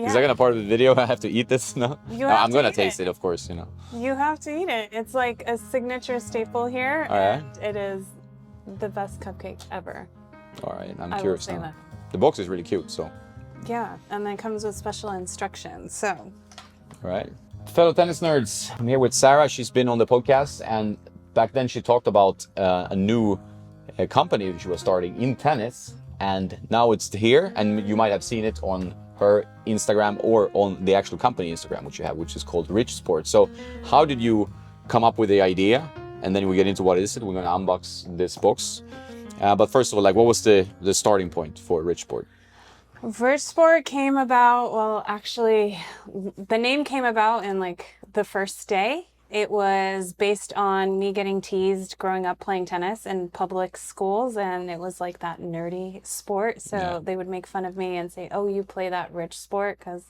Is that gonna part of the video? I have to eat this? No, I'm gonna taste it, of course. You have to eat it. It's like a signature staple here, and it is the best cupcake ever. All right, I'm curious now. That. The box is really cute, so. Yeah, and then it comes with special instructions. So. All right, fellow tennis nerds. I'm here with Sarah. She's been on the podcast, and back then she talked about a new company she was starting in tennis, and now it's here, and you might have seen it on her Instagram or on the actual company Instagram, which you have, which is called Richsport. So how did you come up with the idea? And then we get into what is it. We're going to unbox this box. But first of all, like, what was the starting point for Richsport? Richsport came about, well, actually, the name came about in like the first day. It was based on me getting teased growing up playing tennis in public schools, and it was like that nerdy sport. So they would make fun of me and say, oh, you play that rich sport, because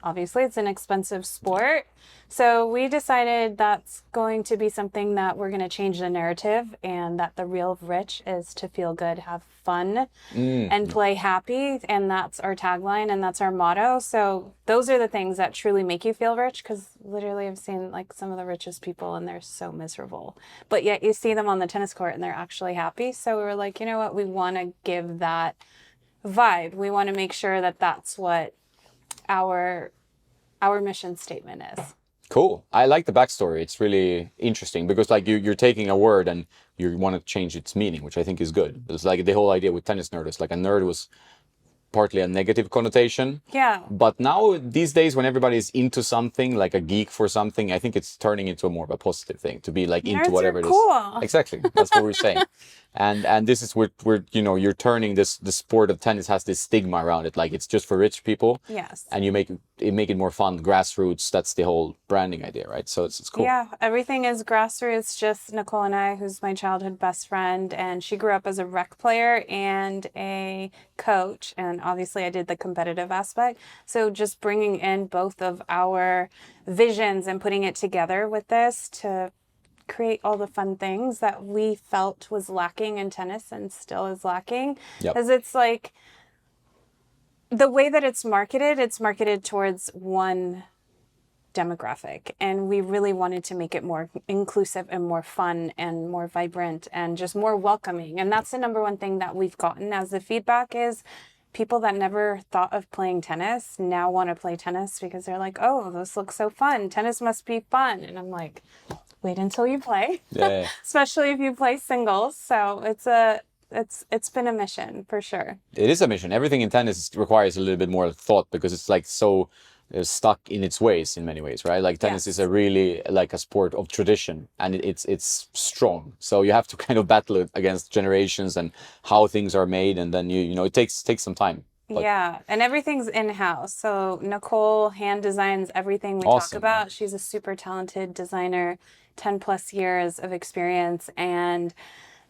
obviously it's an expensive sport. So we decided that's going to be something that we're going to change the narrative, and that the real rich is to feel good, have fun, and play happy. And that's our tagline, and that's our motto. So those are the things that truly make you feel rich, because literally I've seen like some of the richest people and they're so miserable, but yet you see them on the tennis court and they're actually happy. So we were like, you know what, we want to give that vibe. We want to make sure that that's what our mission statement is. Cool. I like the backstory. It's really interesting because like you're taking a word and you want to change its meaning, which I think is good. It's like the whole idea with tennis nerd is like a nerd was partly a negative connotation. Yeah. But now these days when everybody is into something, like a geek for something, I think it's turning into a more of a positive thing to be like into whatever it is. Cool. Exactly. That's what we're saying. And this is we're you're turning the sport of tennis has this stigma around it, like it's just for rich people. Yes. And you make it more fun, grassroots. That's the whole branding idea, right? So it's cool. Yeah, everything is grassroots. Just Nicole and I, who's my childhood best friend, and she grew up as a rec player and a coach, and obviously I did the competitive aspect. So just bringing in both of our visions and putting it together with this to create all the fun things that we felt was lacking in tennis and still is lacking. Because it's like the way that it's marketed towards one demographic, and we really wanted to make it more inclusive and more fun and more vibrant and just more welcoming. And that's the number one thing that we've gotten as the feedback is people that never thought of playing tennis now want to play tennis because they're like, oh, this looks so fun. Tennis must be fun. And I'm like, wait until you play. Yeah. Especially if you play singles. So it's been a mission for sure. It is a mission. Everything in tennis requires a little bit more thought because it's like so stuck in its ways in many ways, right? Like tennis is a really like a sport of tradition, and it's strong. So you have to kind of battle it against generations and how things are made, and then you know it takes some time. But yeah, and everything's in-house. So Nicole hand designs everything we talk about. She's a super talented designer, 10 plus years of experience, and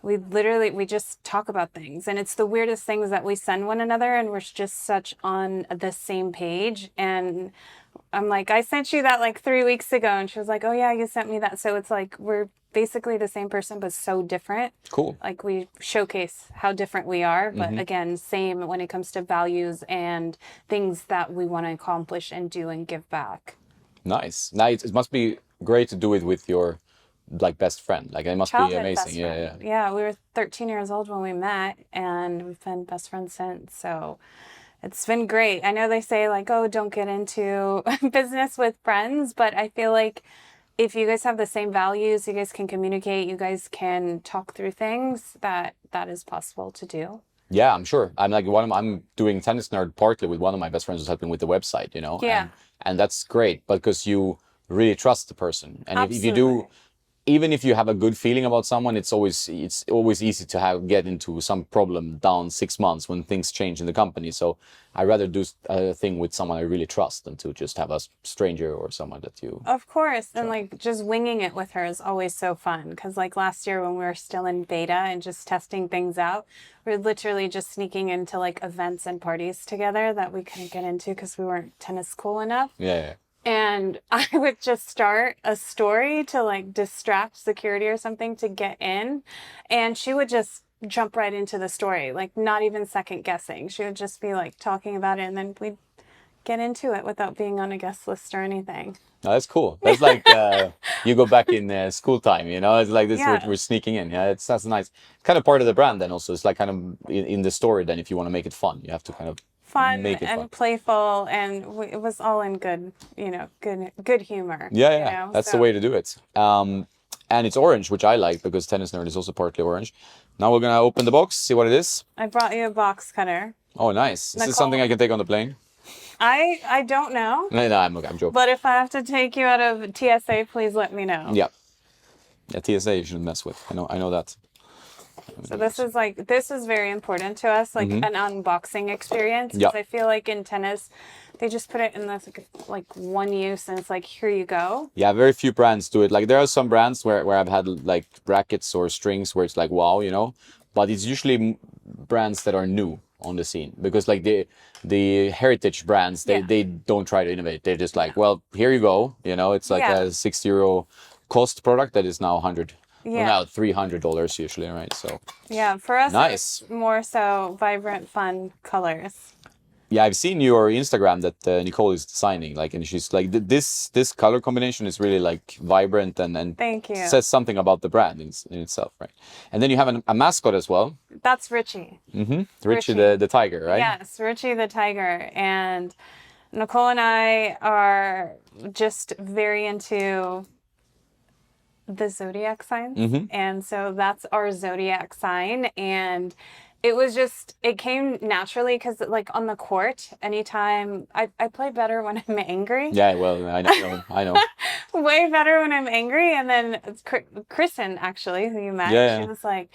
we just talk about things, and it's the weirdest things that we send one another, and we're just such on the same page. And I'm like, I sent you that like 3 weeks ago, and she was like, oh yeah, you sent me that. So it's like we're basically the same person but so different. Cool. Like we showcase how different we are, but again, same when it comes to values and things that we want to accomplish and do and give back. Nice. Now it must be great to do it with your like best friend. Like it must be amazing. Yeah, we were 13 years old when we met, and we've been best friends since. So it's been great. I know they say like, oh, don't get into business with friends, but I feel like if you guys have the same values, you guys can communicate, you guys can talk through things, that is possible to do. Yeah, I'm sure. I'm doing Tennis Nerd partly with one of my best friends who's helping with the website, you know. Yeah. And that's great because you really trust the person. And Absolutely. if you do, even if you have a good feeling about someone, it's always easy to get into some problem down 6 months when things change in the company. So I'd rather do a thing with someone I really trust than to just have a stranger or someone that you... Of course. And like just winging it with her is always so fun. Because like last year when we were still in beta and just testing things out, we were literally just sneaking into like events and parties together that we couldn't get into because we weren't tennis cool enough. Yeah. And I would just start a story to like distract security or something to get in. And she would just jump right into the story, like not even second guessing. She would just be like talking about it, and then we'd get into it without being on a guest list or anything. No, that's cool. That's like you go back in school time, you know. It's like this Yeah. we're sneaking in. Yeah, that's nice. Kind of part of the brand then also. It's like kind of in the story. Then if you want to make it fun, you have to kind of Fun make it and fun. playful, and it was all in good, good humor. Yeah, you yeah. know, That's so- the way to do it. And it's orange, which I like because Tennis Nerd is also partly orange. Now we're gonna open the box, see what it is. I brought you a box cutter. Oh, nice. Is this Nicole- something I can take on the plane? I don't know, No, I'm joking. but if I have to take you out of TSA, please let me know. Yeah. Yeah, TSA you shouldn't mess with. I know that. So this is very important to us, like an unboxing experience. Yeah. Because I feel like in tennis, they just put it in this like one use, and it's like, here you go. Yeah, very few brands do it. Like there are some brands where I've had like rackets or strings where it's like wow, you know, but it's usually brands that are new on the scene because like the heritage brands they don't try to innovate. They're just like, well, here you go, you know, it's like a €60 cost product that is now 100. Yeah. Well, now $300 usually, right? So Yeah, for us, nice. it's more so vibrant, fun colors. Yeah, I've seen your Instagram that Nicole is designing, like, and she's like, this color combination is really like vibrant and Thank you. says something about the brand in itself, right? And then you have a mascot as well. That's Richie. Richie the tiger, right? Yes, Richie the tiger. And Nicole and I are just very into the zodiac signs. And so that's our zodiac sign. And it came naturally because like on the court, anytime I play better when I'm angry. Yeah, well, I know. Way better when I'm angry. And then Kristen, actually, who you met, she was like,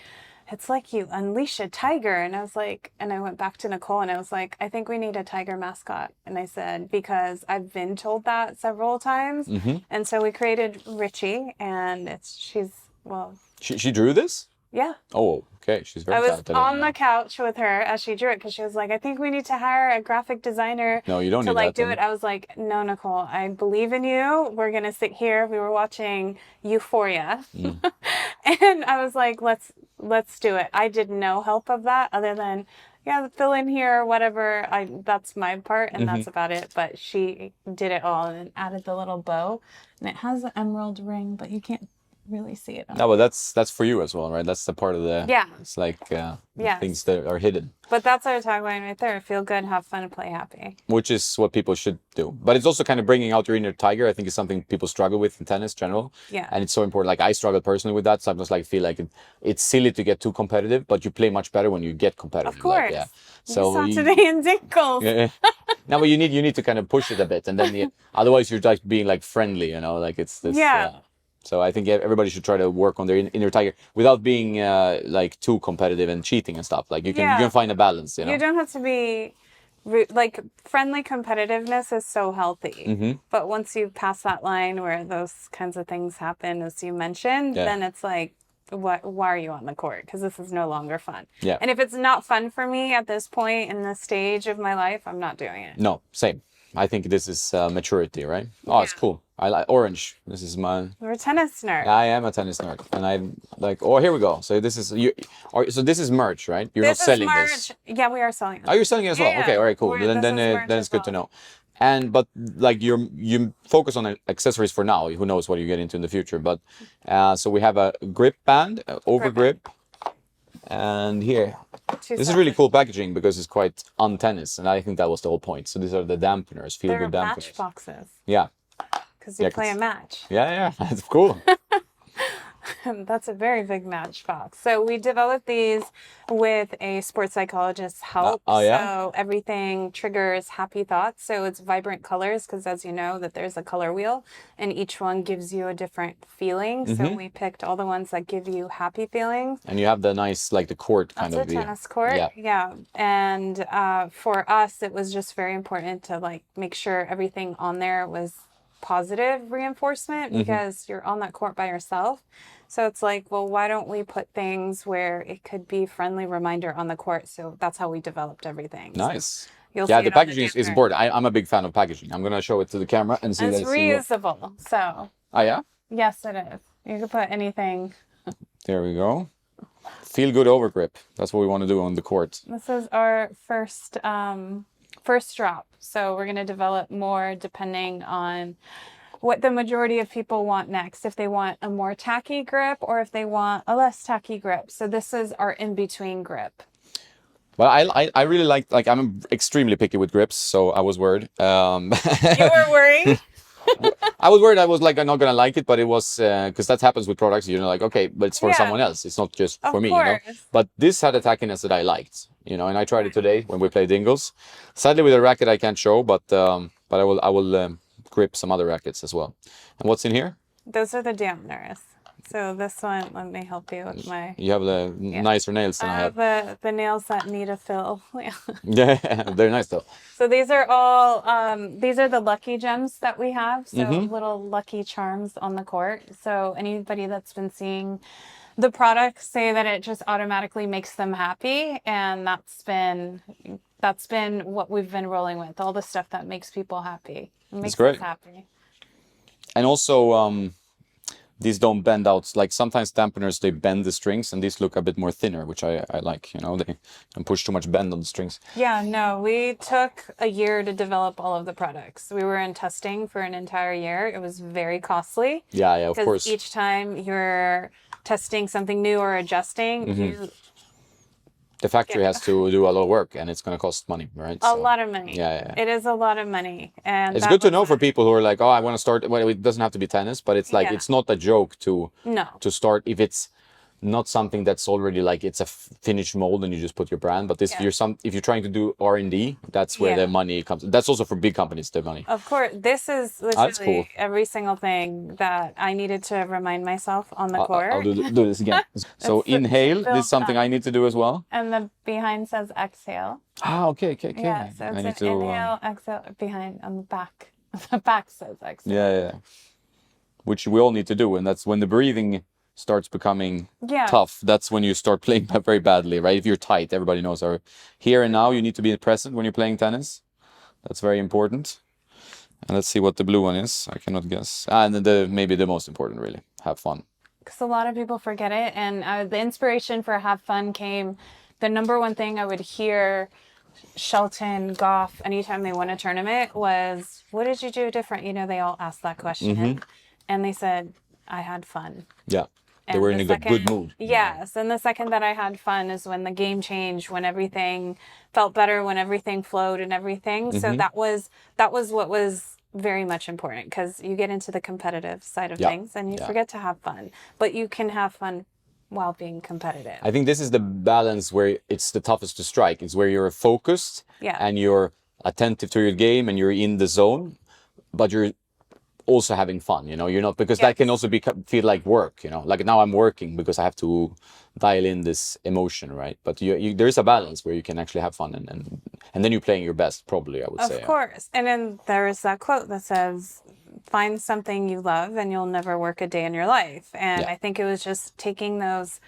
it's like you unleash a tiger. And I was like, and I went back to Nicole and I was like, I think we need a tiger mascot. And I said, because I've been told that several times. And so we created Richie, and She drew this? Yeah. Oh, okay. She's very talented. I was on the couch with her as she drew it because she was like, I think we need to hire a graphic designer No, you don't to need like that, do then. it. I was like, no, Nicole, I believe in you. We're going to sit here. We were watching Euphoria. And I was like, let's do it. I did no help of that other than, fill in here or whatever. That's my part and that's about it. But she did it all and added the little bow. And it has an emerald ring, but you can't really see it. No, but that's for you as well, right? That's the part of the It's like things that are hidden. But that's our tagline right there: feel good, have fun, and play happy. Which is what people should do. But it's also kind of bringing out your inner tiger. I think is something people struggle with in tennis in general. Yeah. And it's so important. Like I struggle personally with that. Sometimes like feel like it's silly to get too competitive, but you play much better when you get competitive. Of course. Like, So today in Dinkles. No, but you need to kind of push it a bit, and then otherwise you're just being like friendly, you know, like it's this. So I think everybody should try to work on their inner tiger without being like too competitive and cheating and stuff. Like you can find a balance, you know. You don't have to be like friendly competitiveness is so healthy. But once you pass that line where those kinds of things happen, as you mentioned, then it's like, why are you on the court? Because this is no longer fun. Yeah. And if it's not fun for me at this point in this stage of my life, I'm not doing it. No, same. I think this is maturity, right? Oh, it's cool. I like orange. This is my. We're tennis nerds. I am a tennis nerd, and I'm like, oh, here we go. So this is so this is merch, right? You're not selling this. Yeah, we are selling it. Oh, you're selling it as well. Yeah, Okay, all right, cool. Then it's good to know. And but like you focus on accessories for now. Who knows what you get into in the future? But so we have a grip band, over grip, and here. This is really cool packaging because it's quite un-tennis, and I think that was the whole point. So these are the dampeners, feel-good dampeners. Match boxes. Yeah. Because you play a match. Yeah, that's cool. That's a very big matchbox. So we developed these with a sports psychologist's help. So everything triggers happy thoughts. So it's vibrant colors because, as you know, that there's a color wheel and each one gives you a different feeling. So we picked all the ones that give you happy feelings. And you have the nice, like the court kind of. That's a tennis court. Yeah. And for us, it was just very important to like make sure everything on there was positive reinforcement because you're on that court by yourself. So it's like, well, why don't we put things where it could be friendly reminder on the court? So that's how we developed everything. Nice. So you'll see the it packaging on the is important. I'm a big fan of packaging. I'm going to show it to the camera and see and that it's reusable. So. Oh, yeah? Yes, it is. You can put anything. There we go. Feel good over grip. That's what we want to do on the court. This is our first first drop. So we're going to develop more depending on what the majority of people want next. If they want a more tacky grip or if they want a less tacky grip. So this is our in-between grip. Well, I really like I'm extremely picky with grips, so I was worried. You were worried? I was worried I was like I'm not gonna like it, but it was because that happens with products. You know, like okay, but it's for Yeah. someone else. It's not just Of for me. You know. course. But this had a tackiness that I liked. You know, and I tried it today when we played Dingles. Sadly, with a racket I can't show, but I will grip some other rackets as well. And what's in here? Those are the dampeners. So this one, let me help you with my... You have the nicer nails than I have. The nails that need a fill. Yeah, they're nice though. So these are all, these are the lucky gems that we have. So little lucky charms on the court. So anybody that's been seeing the product say that it just automatically makes them happy. And that's been what we've been rolling with. All the stuff that makes people happy. It makes us happy. And also, these don't bend out. Like sometimes dampeners, they bend the strings, and these look a bit more thinner, which I like. You know, they don't push too much bend on the strings. Yeah, no, we took a year to develop all of the products. We were in testing for an entire year. It was very costly. Yeah, of course. Each time you're testing something new or adjusting, the factory has to do a lot of work, and it's going to cost money, right? A lot of money. Yeah. It is a lot of money, and it's good to know for people who are like, oh, I want to start. Well, it doesn't have to be tennis, but it's like it's not a joke to start if it's not something that's already like it's a finished mold and you just put your brand. But this, if you're trying to do R&D, that's where the money comes. That's also for big companies, the money. Of course, this is literally every single thing that I needed to remind myself on the court. I'll do this again. So inhale. This is something I need to do as well. And the behind says exhale. Ah, okay. Yeah, so it's an inhale, exhale, behind on the back. The back says exhale. Yeah. Which we all need to do, and that's when the breathing starts becoming tough. That's when you start playing very badly, right? If you're tight, everybody knows. Here and now, you need to be present when you're playing tennis. That's very important. And let's see what the blue one is. I cannot guess. And maybe the most important, really. Have fun. Because a lot of people forget it. And the inspiration for have fun came, the number one thing I would hear Shelton, Goff, anytime they won a tournament was, what did you do different? You know, they all asked that question. And they said, I had fun. Yeah. They were in a good mood. Yes. And the second that I had fun is when the game changed, when everything felt better, when everything flowed and everything. So that was what was very much important, because you get into the competitive side of things and you forget to have fun. But you can have fun while being competitive. I think this is the balance where it's the toughest to strike. It's where you're focused and you're attentive to your game and you're in the zone, but you're also having fun, you know, you're not, because that can also feel like work, you know, like now I'm working because I have to dial in this emotion, right? But there is a balance where you can actually have fun and then you're playing your best, probably, I would say. Of course. And then there is that quote that says, find something you love and you'll never work a day in your life. And I think it was just taking those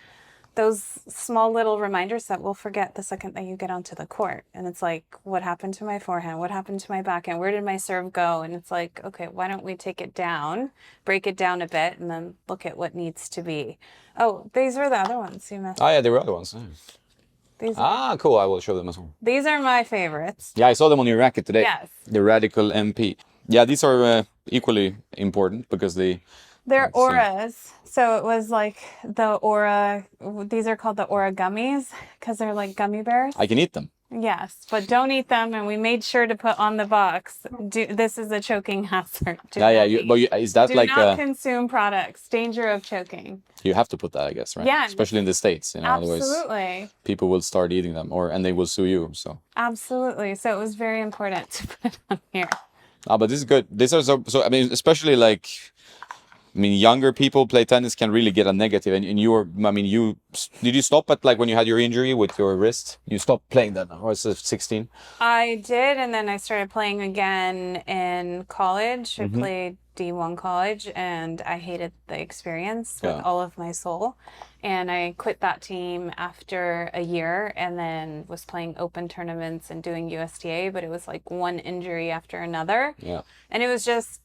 small little reminders that we'll forget the second that you get onto the court. And it's like, what happened to my forehand? What happened to my backhand? Where did my serve go? And it's like, okay, why don't we take it down, break it down a bit, and then look at what needs to be. Oh, these are the other ones you missed. Oh, yeah, there were other ones. Cool. I will show them as well. These are my favorites. Yeah, I saw them on your racket today. Yes. The Radical MP. Yeah, these are equally important because they're auras. So it was like the aura, these are called the aura gummies because they're like gummy bears. I can eat them. Yes, but don't eat them. And we made sure to put on the box, this is a choking hazard. Is that do like... Do not consume products. Danger of choking. You have to put that, I guess, right? Yeah. Especially in the States. You know, absolutely. Otherwise people will start eating them and they will sue you. So. Absolutely. So it was very important to put it on here. But this is good. These are so I mean, especially like... younger people play tennis can really get a negative. And did you stop at like when you had your injury with your wrist? You stopped playing that now, or is it 16? I did, and then I started playing again in college. I played D1 college, and I hated the experience with all of my soul. And I quit that team after a year, and then was playing open tournaments and doing USTA, but it was like one injury after another. Yeah. And it was just,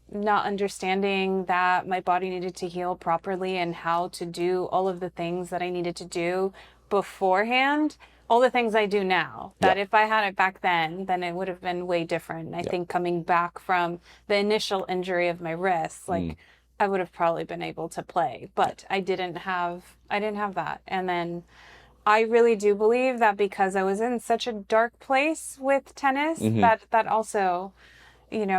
not understanding that my body needed to heal properly and how to do all of the things that I needed to do beforehand all the things I do now, that Yeah. if I had it back then it would have been way different. I think coming back from the initial injury of my wrist, like I would have probably been able to play, but I didn't have that. And then I really do believe that because I was in such a dark place with tennis, that also,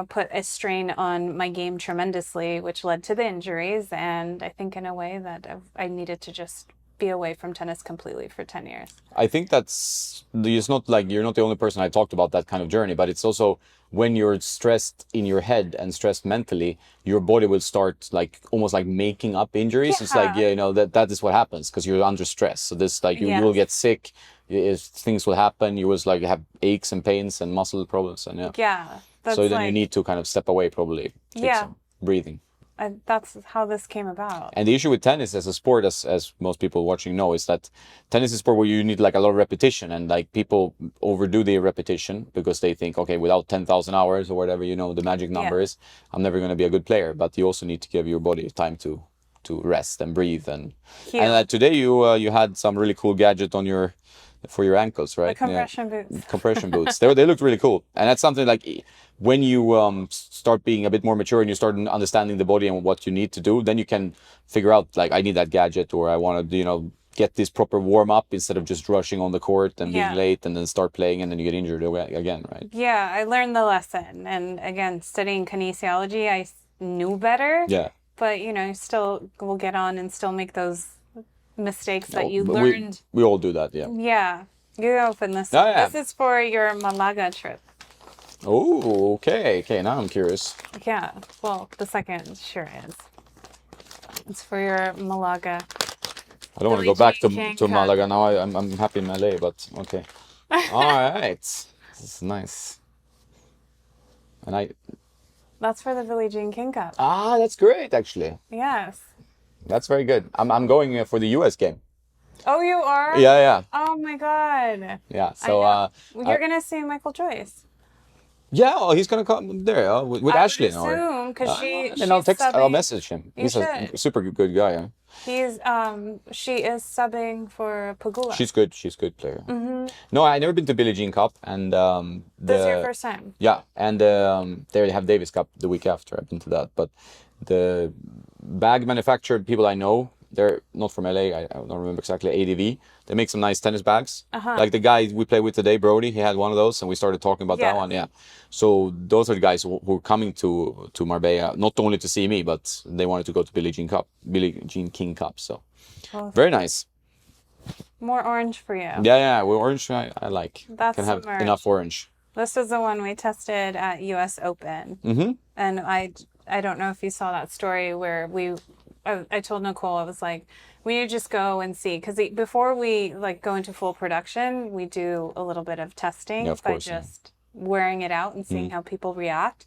put a strain on my game tremendously, which led to the injuries. And I think in a way that I needed to just be away from tennis completely for 10 years. I think it's not like you're not the only person I talked about that kind of journey, but it's also when you're stressed in your head and stressed mentally, your body will start like almost like making up injuries. It's like, that is what happens because you're under stress. So this like you will get sick, things will happen. You will like have aches and pains and muscle problems and so then you need to kind of step away, probably take some breathing. That's how this came about. And the issue with tennis as a sport, as most people watching know, is that tennis is a sport where you need like a lot of repetition, and like people overdo the repetition because they think, okay, without 10,000 hours or whatever, the magic number is, I'm never going to be a good player. But you also need to give your body time to rest and breathe. And today you had some really cool gadget on for your ankles, right? The compression boots. Compression boots. They looked really cool, and that's something like when you start being a bit more mature and you start understanding the body and what you need to do, then you can figure out like I need that gadget, or I want to get this proper warm up instead of just rushing on the court and being late and then start playing and then you get injured again, right? Yeah, I learned the lesson, and again, studying kinesiology, I knew better. Yeah. But still will get on and still make those mistakes that you learned. We all do that, yeah. Yeah. You open this. Oh, yeah. This is for your Malaga trip. Oh, okay. Okay, now I'm curious. Yeah. Well, the second sure is. It's for your Malaga. I don't want to go back to Malaga now. I'm happy in LA, but okay. All right. This is nice. And That's for the Billie Jean King Cup. Ah, that's great, actually. Yes. That's very good. I'm going for the US game. Oh, you are? Yeah. Oh my God. Yeah. So you're gonna see Michael Joyce. Yeah, he's gonna come there with Ashley. I would assume because and I'll message him. He's a super good guy. Yeah. She is subbing for Pagula. She's good. She's a good player. No, I never been to Billie Jean Cup, and this is your first time. Yeah, and they have Davis Cup the week after. I've been to that, but the bag manufactured people I know, they're not from LA. I don't remember exactly. ADV. They make some nice tennis bags. Like the guy we played with today, Brody. He had one of those, and we started talking about that one. Yeah. So those are the guys who are coming to Marbella, not only to see me, but they wanted to go to Billie Jean King Cup. So very nice. More orange for you. Yeah. Well, orange I like. That's can have enough orange. This is the one we tested at US Open. And I don't know if you saw that story where I told Nicole, I was like, we need to just go and see, because before we like go into full production, we do a little bit of testing by just wearing it out and seeing how people react.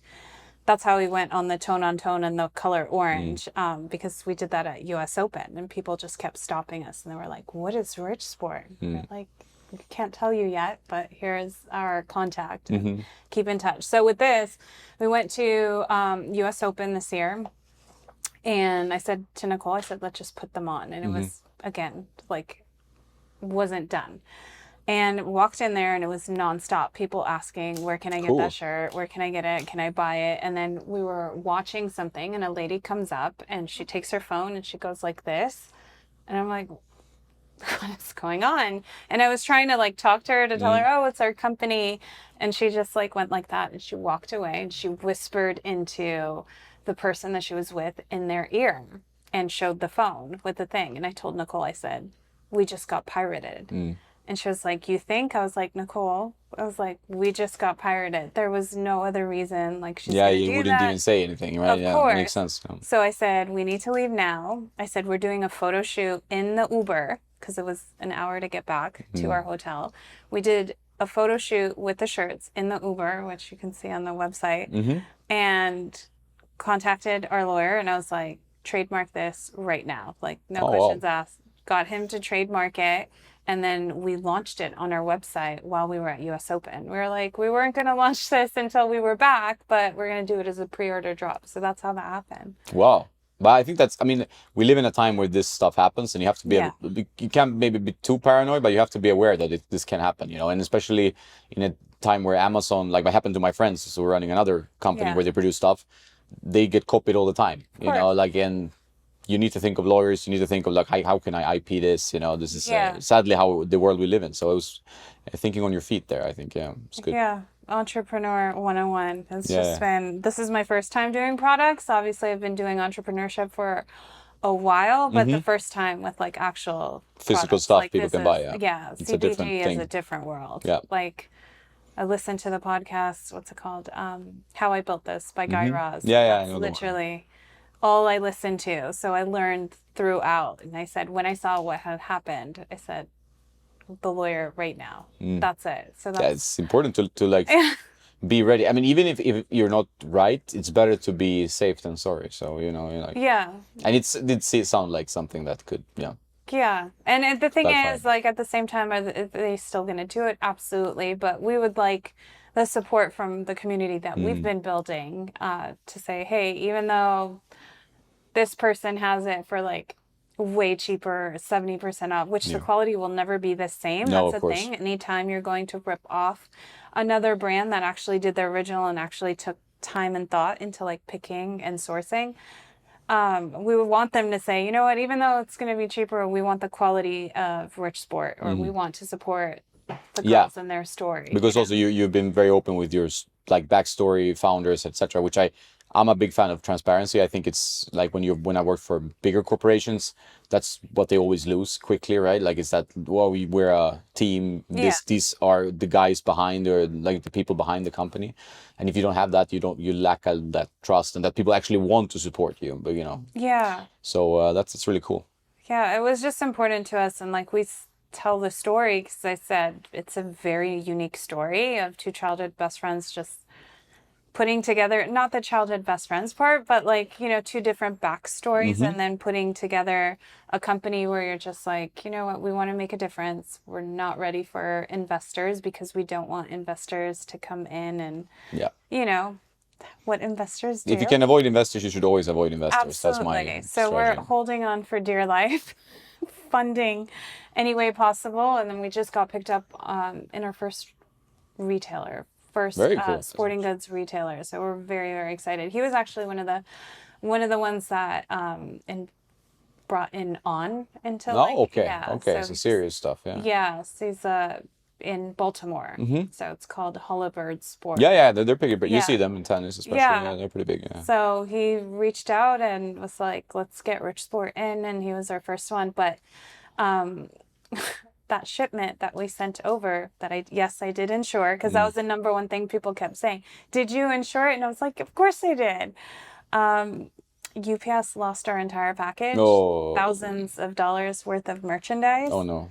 That's how we went on the tone on tone and the color orange, because we did that at US Open and people just kept stopping us and they were like, what is Richsport? Like, we can't tell you yet, but here's our contact. And keep in touch. So with this, we went to US Open this year. And I said to Nicole, let's just put them on. And it was, again, like, wasn't done. And walked in there and it was nonstop. People asking, where can I get that shirt? Where can I get it? Can I buy it? And then we were watching something and a lady comes up and she takes her phone and she goes like this. And I'm like, what is going on? And I was trying to like talk to her to tell her, oh, it's our company. And she just like went like that and she walked away and she whispered into the person that she was with in their ear and showed the phone with the thing. And I told Nicole, I said, we just got pirated. And she was like, you think? I was like, Nicole, we just got pirated. There was no other reason. Like, she's gonna you wouldn't even say anything, right? Of course. Makes sense. So I said, we need to leave now. I said, we're doing a photo shoot in the Uber because it was an hour to get back to our hotel. We did a photo shoot with the shirts in the Uber, which you can see on the website, and contacted our lawyer. And I was like, trademark this right now. Like, no questions asked. Got him to trademark it. And then we launched it on our website while we were at US Open. We were like, we weren't going to launch this until we were back, but we're going to do it as a pre-order drop. So that's how that happened. Wow. But I think that's, I mean, we live in a time where this stuff happens, and you have to be, Yeah. you can't maybe be too paranoid, but you have to be aware that this can happen, you know, and especially in a time where Amazon, like what happened to my friends who were running another company Yeah. where they produce stuff, they get copied all the time, you know, course. like, and you need to think of lawyers, you need to think of like, how can I IP this, you know, this is Yeah. sadly how the world we live in. So it was thinking on your feet there, I think, yeah, it's good. Yeah. Entrepreneur 101. It's Yeah, just been, this is my first time doing products. Obviously, I've been doing entrepreneurship for a while, but the first time with like actual Physical products. stuff Like people this can is, buy, yeah. yeah, It's a different CBD is thing. a different world. Yeah. Like I listened to the podcast, what's it called? How I Built This by Guy Raz. Yeah, yeah, I That's know the one. literally all I listened to. So I learned throughout. And I said, when I saw what had happened, I said, the lawyer right now. That's it. So Yeah, that's, it's important to like be ready. I mean, even if you're not right, it's better to be safe than sorry. So, you know, you're like, yeah. and it did sound like something that could, yeah. Yeah. And the thing That's is, fine. like, at the same time, are they still going to do it? Absolutely. But we would like the support from the community that we've been building to say, hey, even though this person has it for like way cheaper, 70% off, which the quality will never be the same. No, That's of the course. thing. Anytime you're going to rip off another brand that actually did the original and actually took time and thought into like picking and sourcing, we would want them to say, you know what, even though it's going to be cheaper, we want the quality of Richsport, or we want to support the Yeah. girls in their story. Because also you've been very open with your like backstory, founders, etc., which I'm a big fan of transparency. I think it's like when I worked for bigger corporations, that's what they always lose quickly, right? Like it's that, well, we're a team. These are the guys behind, or like the people behind the company, and if you don't have that, you lack that trust, and that people actually want to support you. But you know, Yeah. so that's really cool. Yeah, it was just important to us. And like we tell the story, because I said it's a very unique story of two childhood best friends just putting together, not the childhood best friends part, but like, you know, two different backstories, and then putting together a company where you're just like, you know what, we want to make a difference. We're not ready for investors because we don't want investors to come in and, Yeah. you know, what investors do. If you can avoid investors, you should always avoid investors. Absolutely. That's my So strategy. we're holding on for dear life, funding any way possible, and then we just got picked up in our first retailer, Very cool. sporting goods retailer. So we're very, very excited. He was actually one of the ones that brought in On into like, okay, yeah, okay, so serious stuff, yeah. Yes, he's in Baltimore. So it's called Hullabird Sport. Yeah, they're pretty big. You Yeah. see them in tennis, especially. Yeah. Yeah, they're pretty big. Yeah. So he reached out and was like, let's get Richsport in, and he was our first one. But that shipment that we sent over, that I did insure, because that was the number one thing people kept saying. Did you insure it? And I was like, of course I did. UPS lost our entire package. Oh. Thousands of dollars worth of merchandise. Oh no.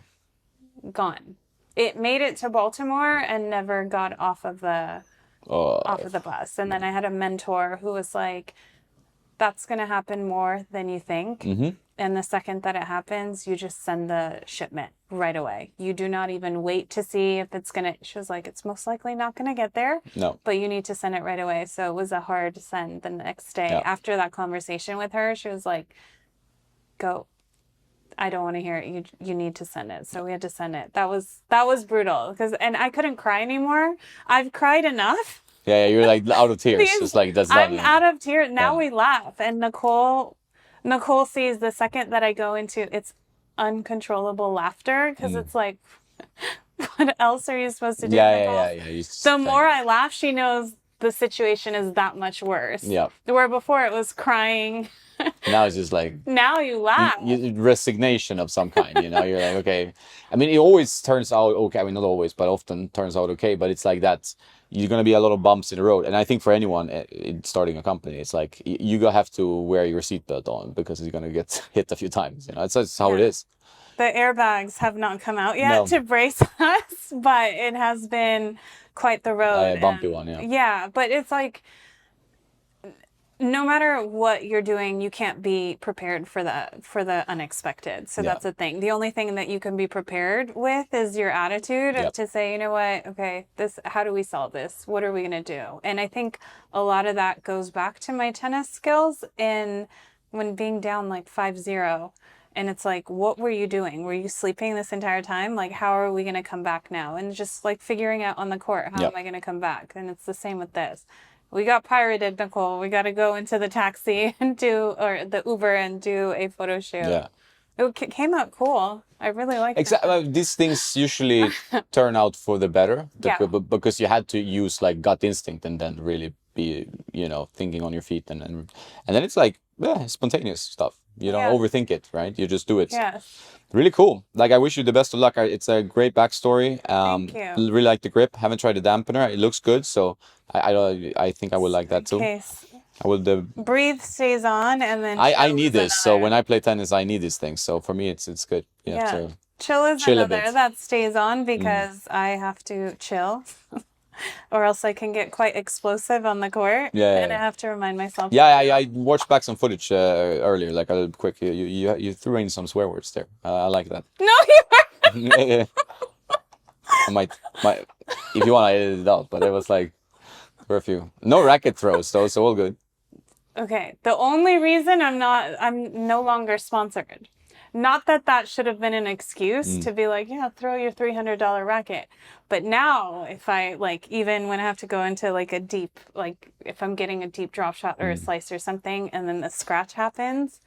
Gone. It made it to Baltimore and never got off of the bus. And then I had a mentor who was like, that's going to happen more than you think. And the second that it happens, you just send the shipment right away. You do not even wait to see if it's going to, she was like, it's most likely not going to get there. No. But you need to send it right away. So it was a hard send the next day. Yeah. After that conversation with her, she was like, go. I don't want to hear it. You need to send it. So we had to send it. That was brutal, and I couldn't cry anymore. I've cried enough. Yeah, you're like out of tears. It's like that's done. I'm out of tears. Now we laugh. And Nicole sees the second that I go into, it's uncontrollable laughter, because it's like, what else are you supposed to do, Nicole? Yeah. The more I laugh, she knows the situation is that much worse. Yeah. Where before it was crying. Now it's just like, now you laugh. Resignation of some kind, you know. You're like, okay. I mean, it always turns out okay. I mean, not always, but often turns out okay. But it's like that. You're gonna be a lot of bumps in the road, and I think for anyone in starting a company, it's like you have to wear your seatbelt on, because you're gonna get hit a few times. You know, it's just how it is. The airbags have not come out yet to brace us, but it has been quite the road. A bumpy one, yeah. Yeah, but it's like, no matter what you're doing, you can't be prepared for the unexpected. So that's the thing. The only thing that you can be prepared with is your attitude to say, you know what, okay, how do we solve this? What are we going to do? And I think a lot of that goes back to my tennis skills in when being down like 5-0, and it's like, what were you doing? Were you sleeping this entire time? Like, how are we going to come back now? And just like figuring out on the court, how am I going to come back? And it's the same with this. We got pirated, Nicole. We got to go into the taxi and or the Uber and do a photo shoot. Yeah. It came out cool. I really liked it. Exactly. These things usually turn out for the better, because you had to use like gut instinct and then really be, thinking on your feet, and then it's like spontaneous stuff. You don't overthink it, right? You just do it. Yes. Really cool. Like, I wish you the best of luck. It's a great backstory. Thank you. Really like the grip. Haven't tried the dampener. It looks good, so I think I would like that too. Case. I would. Breathe stays on, and then I need this. So when I play tennis, I need these things. So for me, it's good. You have to chill is chill a another bit. that stays on because I have to chill, or else I can get quite explosive on the court. And I have to remind myself. I watched back some footage earlier, like a quick. You threw in some swear words there. I like that. No, you Yeah. I might, if you want, I edit it out. But it was like, there were a few. No racket throws though, so all good. Okay. The only reason I'm no longer sponsored. Not that should have been an excuse to be like, throw your $300 racket. But now, if I even when I have to go into like a deep, like if I'm getting a deep drop shot or a slice or something, and then the scratch happens,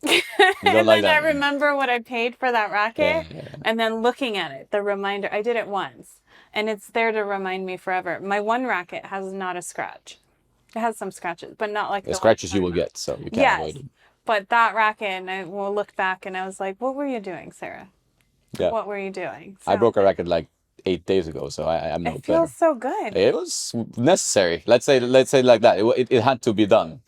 and then I remember what I paid for that racket, and then looking at it, the reminder, I did it once, and it's there to remind me forever. My one racket has not a scratch. It has some scratches, but not like the scratches you will get, so you can't avoid them. But that racket, and I will look back, and I was like, what were you doing, Sarah? Yeah. What were you doing? So, I broke a racket like 8 days ago, so I'm no better. It feels so good. It was necessary. Let's say it like that. It had to be done,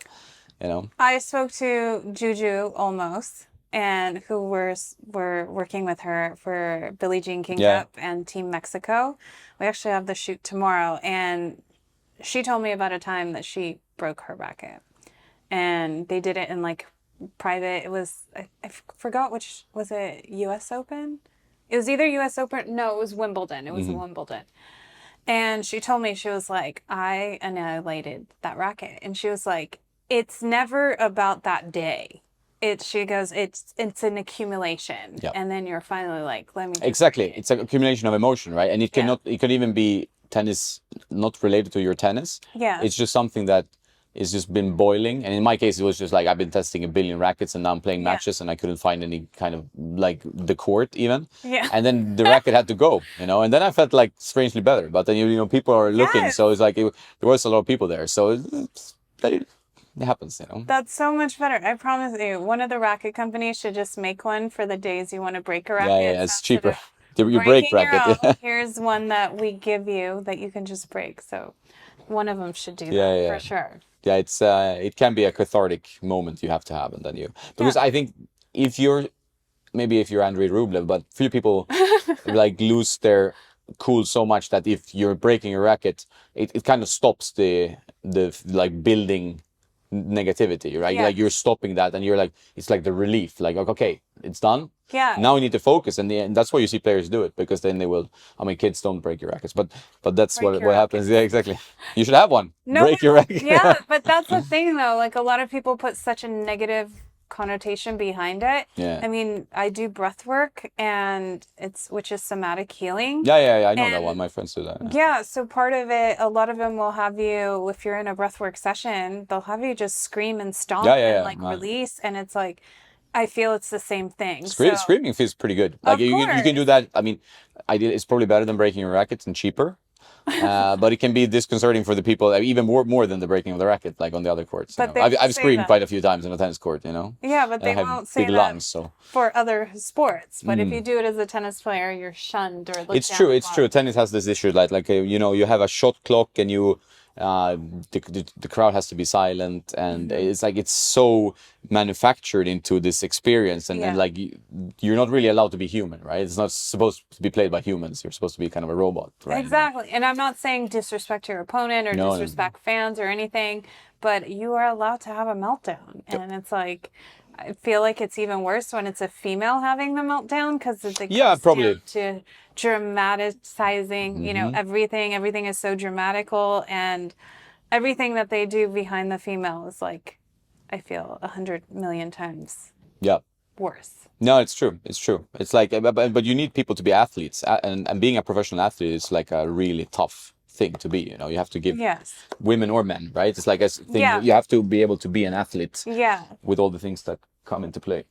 I spoke to Juju Olmos, and who we're working with her for Billie Jean King Cup and Team Mexico. We actually have the shoot tomorrow, and she told me about a time that she broke her racket, and they did it in like private. It was I forgot which was it, U.S. Open. It was either U.S. Open. No, it was Wimbledon. It was Wimbledon. And she told me, she was like, I annihilated that racket, and she was like, it's never about that day. She goes, it's an accumulation, and then you're finally like, let me. Exactly, it's an accumulation of emotion, right? And it can even be tennis not related to your tennis. Yeah, it's just something that is just been boiling. And in my case, it was just like I've been testing a billion rackets, and now I'm playing matches, and I couldn't find any kind of like the court even. Yeah, and then the racket had to go, and then I felt like strangely better. But then people are looking, so it's like there was a lot of people there, so it happens, That's so much better. I promise you, one of the racket companies should just make one for the days you want to break a racket. Yeah, it's cheaper. Your break racket. Here's one that we give you that you can just break. So one of them should do that for sure. Yeah, it can be a cathartic moment you have to have, and then because I think if you're Andrei Rublev, but few people like lose their cool so much that if you're breaking a racket, it kind of stops the like building negativity, right? Like you're stopping that, and you're like, it's like the relief, like, okay, it's done. Yeah. Now we need to focus, and that's why you see players do it, because then they will. I mean, kids don't break your rackets, but that's what happens. Yeah, exactly. You should have one. Break your racket. Yeah, but that's the thing though. Like a lot of people put such a negative connotation behind it. Yeah. I mean, I do breath work, and which is somatic healing. Yeah. I know that one. My friends do that. Yeah. So part of it, a lot of them will have you, if you're in a breathwork session, they'll have you just scream and stomp and like release, and it's like, I feel it's the same thing. Screaming feels pretty good. Like you can do that. I mean, it's probably better than breaking a racket and cheaper. But it can be disconcerting for the people, even more than the breaking of the racket, like on the other courts. But I've screamed quite a few times on a tennis court, Yeah, but they won't say that lungs, for other sports. But if you do it as a tennis player, you're shunned or looked down. It's true. Tennis has this issue, like you have a shot clock, and the crowd has to be silent, and it's like it's so manufactured into this experience, and like you're not really allowed to be human, right? It's not supposed to be played by humans. You're supposed to be kind of a robot, right? Exactly. And I'm not saying disrespect your opponent or disrespect fans or anything, but you are allowed to have a meltdown. And it's like, I feel like it's even worse when it's a female having the meltdown, because it comes down to dramatizing, everything is so dramatical, and everything that they do behind the female is like, I feel 100 million times Yeah. worse. No, it's true. It's true. It's like, but you need people to be athletes, and being a professional athlete is like a really tough thing to be. You know, you have to give Yes. women or men, right? It's like a thing. Yeah. You have to be able to be an athlete Yeah. with all the things that come into play.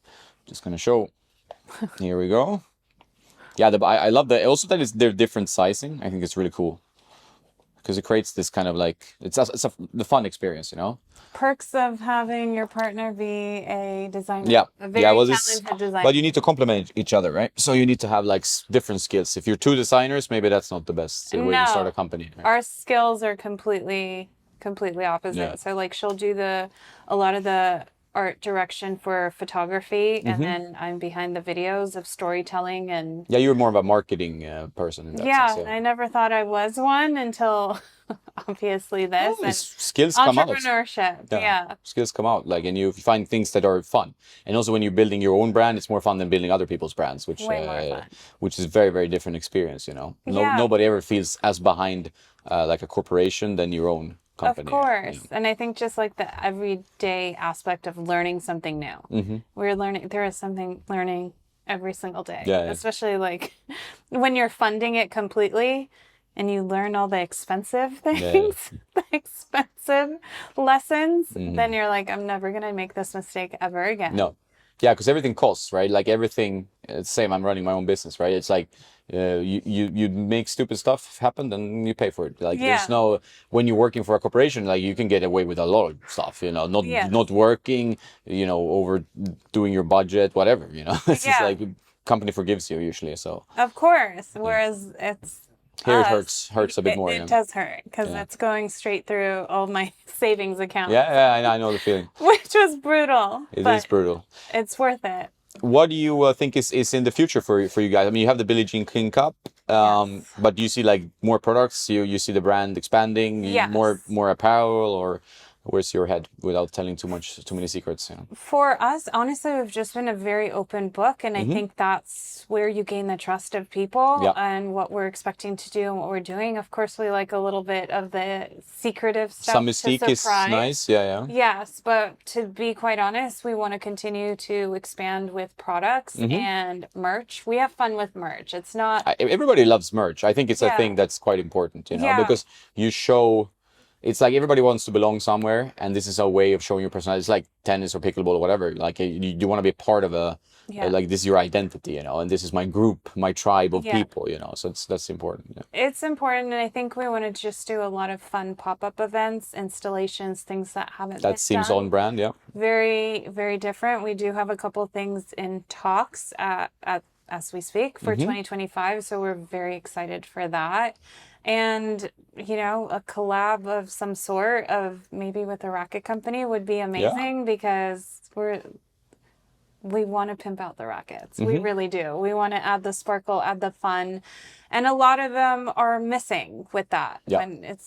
Just gonna show. Here we go. Yeah, I love that. Also, that is their different sizing. I think it's really cool because it creates this kind of like the fun experience, you know. Perks of having your partner be a designer. Yeah, A very yeah. Well, talented designer. but you need to complement each other, right? So you need to have like different skills. If you're two designers, maybe that's not the best way to start a company. Right? Our skills are completely opposite. Yeah. So like she'll do a lot of the art direction for photography, and then I'm behind the videos of storytelling and. Yeah, you're more of a marketing person in that sense. Yeah, I never thought I was one until obviously this and skills come out. Entrepreneurship. Yeah. Skills come out, like, and you find things that are fun. And also when you're building your own brand, it's more fun than building other people's brands, which Way more fun. Which is very, very different experience, you know. Yeah. Nobody ever feels as behind like a corporation than your own company. Of course. And I think just like the everyday aspect of learning something new. There is something learning every single day. Yeah. Especially like when you're funding it completely and you learn all the expensive things, the expensive lessons, then you're like, I'm never going to make this mistake ever again. No. Yeah, because everything costs, right? Like everything, it's the same. I'm running my own business, right? It's like you make stupid stuff happen, then you pay for it. Like there's no, when you're working for a corporation, like you can get away with a lot of stuff, you know, not working, you know, overdoing your budget, whatever, you know. It's just like company forgives you usually. So of course, whereas it's. Here it hurts a bit more. It does hurt because it's going straight through all my savings accounts. Yeah, I know the feeling. Which was brutal. It is brutal. It's worth it. What do you think is in the future for you guys? I mean, you have the Billie Jean King Cup, but do you see like more products? You see the brand expanding, more apparel, or where's your head without telling too many secrets? You know? For us, honestly, we've just been a very open book, and I think that's where you gain the trust of people and what we're expecting to do and what we're doing. Of course, we like a little bit of the secretive stuff. Some mystique is nice, yeah. Yes, but to be quite honest, we want to continue to expand with products and merch. We have fun with merch. It's not... Everybody loves merch. I think it's a thing that's quite important, you know, because you show... It's like everybody wants to belong somewhere, and this is a way of showing your personality. It's like tennis or pickleball or whatever. Like you want to be a part of like this is your identity, you know, and this is my group, my tribe of people, you know. So that's important. Yeah. It's important, and I think we want to just do a lot of fun pop-up events, installations, things that haven't been seems done. on brand, yeah. Very, very different. We do have a couple things in talks as we speak for 2025, so we're very excited for that. And, you know, a collab of some sort of maybe with a racket company would be amazing because we want to pimp out the rackets. We really do. We want to add the sparkle, add the fun. And a lot of them are missing with that. Yeah. And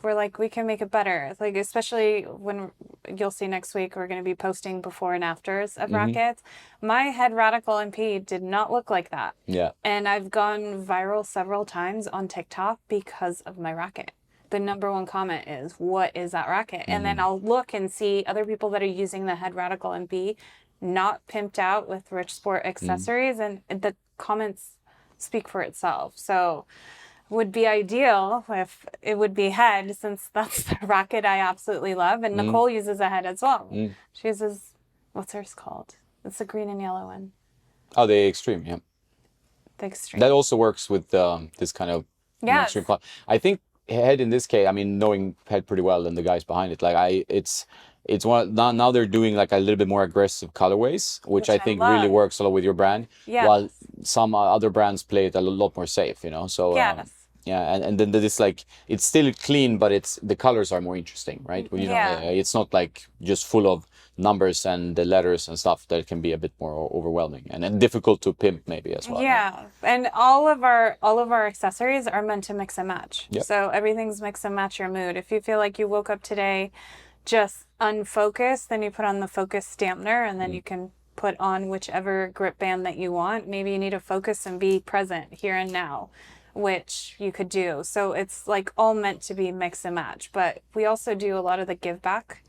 we're like, we can make it better. Like, especially when you'll see next week, we're going to be posting before and afters of rackets. My head radical MP did not look like that. Yeah. And I've gone viral several times on TikTok because of my racket. The number one comment is, what is that racket? And then I'll look and see other people that are using the head radical MP not pimped out with Richsport accessories, and the comments speak for itself. So would be ideal if it would be head, since that's the racket I absolutely love. And Nicole uses a head as well. She uses, what's hers called? It's the green and yellow one. Oh, the Extreme, yeah. The Extreme. That also works with this kind of extreme class. I think head in this case, I mean, knowing head pretty well and the guys behind it, like it's one now they're doing like a little bit more aggressive colorways, which I think really works a lot with your brand. Yes. While some other brands play it a lot more safe, you know. So and then this, like, it's still clean, but the colors are more interesting, right? Well, you know, it's not like just full of numbers and the letters and stuff that can be a bit more overwhelming and difficult to pimp maybe as well. Yeah, right? And all of our accessories are meant to mix and match. Yep. So everything's mix and match your mood. If you feel like you woke up today just unfocused, then you put on the focus dampener, and then you can put on whichever grip band that you want. Maybe you need to focus and be present here and now, which you could do. So it's like all meant to be mix and match. But we also do a lot of the give back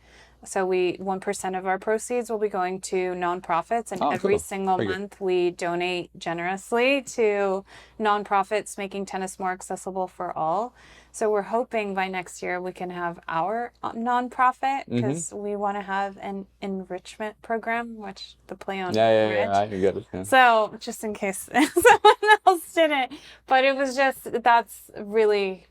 So 1% of our proceeds will be going to nonprofits, and Oh, every cool. single Very good. month we donate generously to nonprofits making tennis more accessible for all. So we're hoping by next year we can have our nonprofit, because we want to have an enrichment program, which the play on rich. I get it. Yeah. So just in case someone else didn't, but it was just, that's really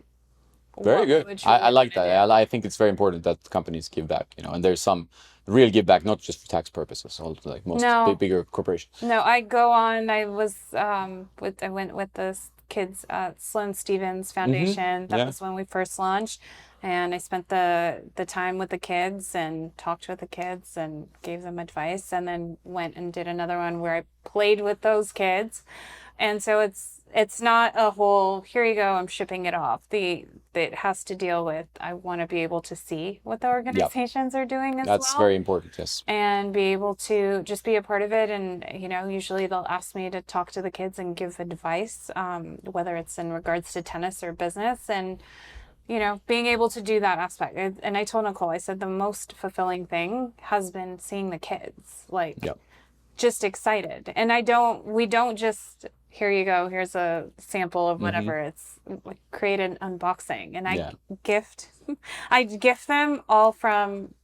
Very what we good. would I truly like wanna that. do. I think it's very important that companies give back, and there's some real give back, not just for tax purposes, also like most No. bigger corporations. No, I go on. I was I went with the kids at Sloan Stevens Foundation. That Yeah. was when we first launched, and I spent the time with the kids and talked with the kids and gave them advice, and then went and did another one where I played with those kids. And so it's not a whole, here you go, I'm shipping it off. It has to deal with, I want to be able to see what the organizations are doing as That's well, very important. Yes. and be able to just be a part of it. And usually they'll ask me to talk to the kids and give advice, whether it's in regards to tennis or business, and being able to do that aspect. And I told Nicole, I said the most fulfilling thing has been seeing the kids just excited. And we don't just, here you go, here's a sample of whatever. It's like create an unboxing, and I gift them all from,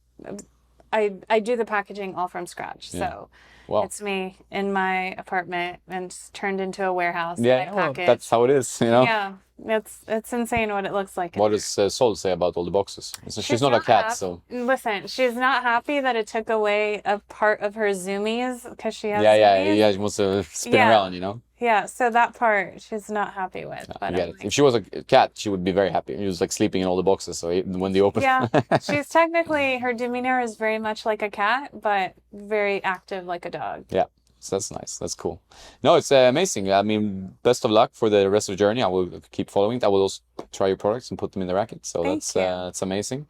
I do the packaging all from scratch. So Wow. it's me in my apartment, and it's turned into a warehouse. Yeah, well, that's how it is, Yeah, it's insane what it looks like. What does Sol say about all the boxes? So she's not a not cat, happy. so Listen, she's not happy that it took away a part of her zoomies, because she has yeah, zoomies. she wants to spin Yeah. around. Yeah, so that part she's not happy with. I But get I'm it. like, If she was a cat, she would be very happy. He was like sleeping in all the boxes, so when they open. yeah, she's technically, her demeanor is very much like a cat, but very active like a dog. Yeah, so that's nice. That's cool. No, it's amazing. I mean, best of luck for the rest of the journey. I will keep following it. I will also try your products and put them in the racket. So Thank you. that's amazing.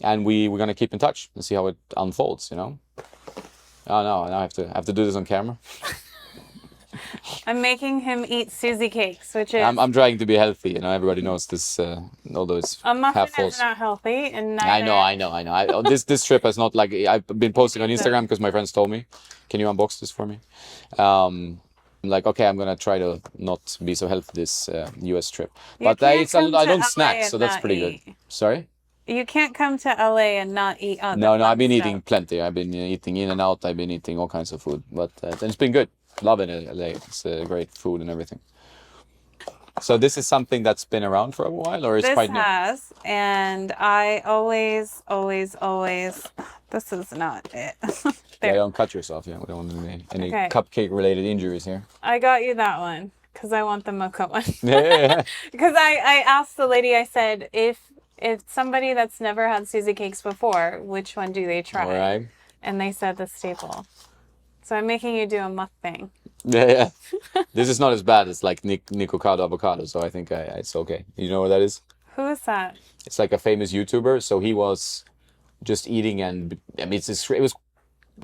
And we're gonna keep in touch and see how it unfolds. Oh no, now I have to do this on camera. I'm making him eat Susie cakes, which is I'm trying to be healthy. Everybody knows this. Although it's a muffin half is false. not healthy, and I know. This trip has not, like, I've been posting on Instagram because my friends told me, "Can you unbox this for me?" I'm like, okay, I'm gonna try to not be so healthy this US trip. But I don't snack, so that's pretty good. Sorry? You can't come to LA and not eat out. No, I've been eating plenty. I've been eating in and out. I've been eating all kinds of food, but it's been good. Loving it, LA. It's great food and everything. So this is something that's been around for a while, or it's quite new? This has, and I always, this is not it. Yeah, don't cut yourself. Yeah, we don't want any Okay. cupcake-related injuries here. I got you that one because I want the mocha one. Yeah. Because I asked the lady, I said, if somebody that's never had Susie cakes before, which one do they try? All right. And they said the staple. So I'm making you do a mukbang. Yeah. This is not as bad as like Nicocado avocado, so I think it's okay. You know what that is? Who is that? It's like a famous YouTuber. So he was just eating, and I mean, it was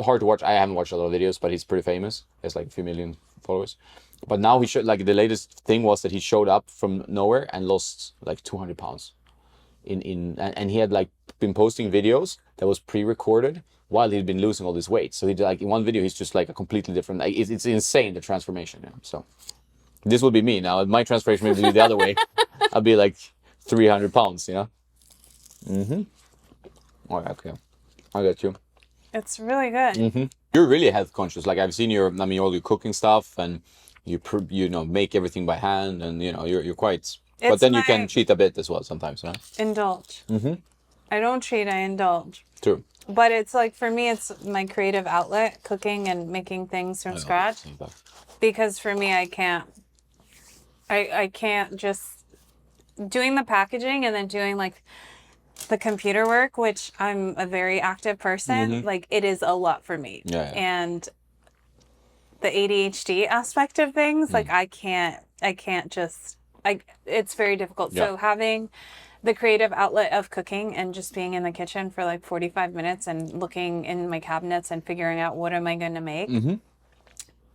hard to watch. I haven't watched a lot of videos, but he's pretty famous. He has like a few million followers. But now he showed, like, the latest thing was that he showed up from nowhere and lost like 200 pounds. And he had like been posting videos that was pre-recorded while he'd been losing all this weight. So he did, like, in one video, he's just like a completely different. Like, it's insane, the transformation. Yeah? So this will be me now. My transformation will be the other way. I'll be like 300 pounds. Mm-hmm. All right, okay, I got you. It's really good. Mm-hmm. You're really health conscious. Like, I've seen all your cooking stuff, and you make everything by hand, and you're quite. But then you can cheat a bit as well sometimes, right? Indulge. Mm-hmm. I don't cheat, I indulge. True. But it's like, for me, it's my creative outlet, cooking and making things from scratch. Because for me, I can't just doing the packaging and then doing like the computer work, which I'm a very active person. Mm-hmm. Like, it is a lot for me. Yeah. And the ADHD aspect of things, like, I can't just, it's very difficult. Yeah. So having the creative outlet of cooking and just being in the kitchen for like 45 minutes and looking in my cabinets and figuring out what am I going to make.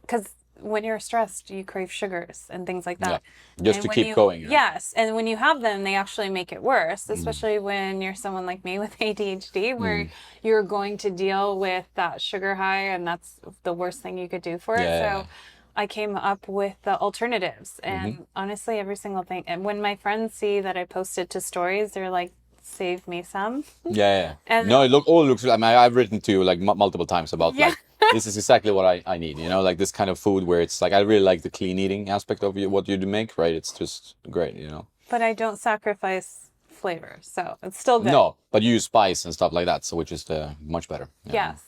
Because when you're stressed, you crave sugars and things like that. Just And to when keep you- going. You know? Yes, and when you have them, they actually make it worse, especially when you're someone like me with ADHD, where you're going to deal with that sugar high, and that's the worst thing you could do for it. Yeah. So I came up with the alternatives, and honestly, every single thing. And when my friends see that I posted to stories, they're like, "Save me some." Yeah. And- No, it looks. I mean, I've written to you like multiple times about Yeah. like this is exactly what I need. You know, like this kind of food where it's like I really like the clean eating aspect of what you do make. Right? It's just great. You know. But I don't sacrifice flavor, so it's still good. No, but you use spice and stuff like that, so which is much better. Yeah. Yes.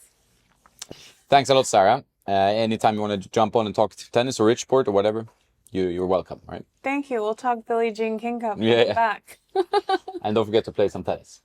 Thanks a lot, Sarah. Anytime you want to jump on and talk tennis or Richsport or whatever, you're welcome. Right? Thank you. We'll talk Billie Jean King Cup when Yeah. I'm back. And don't forget to play some tennis.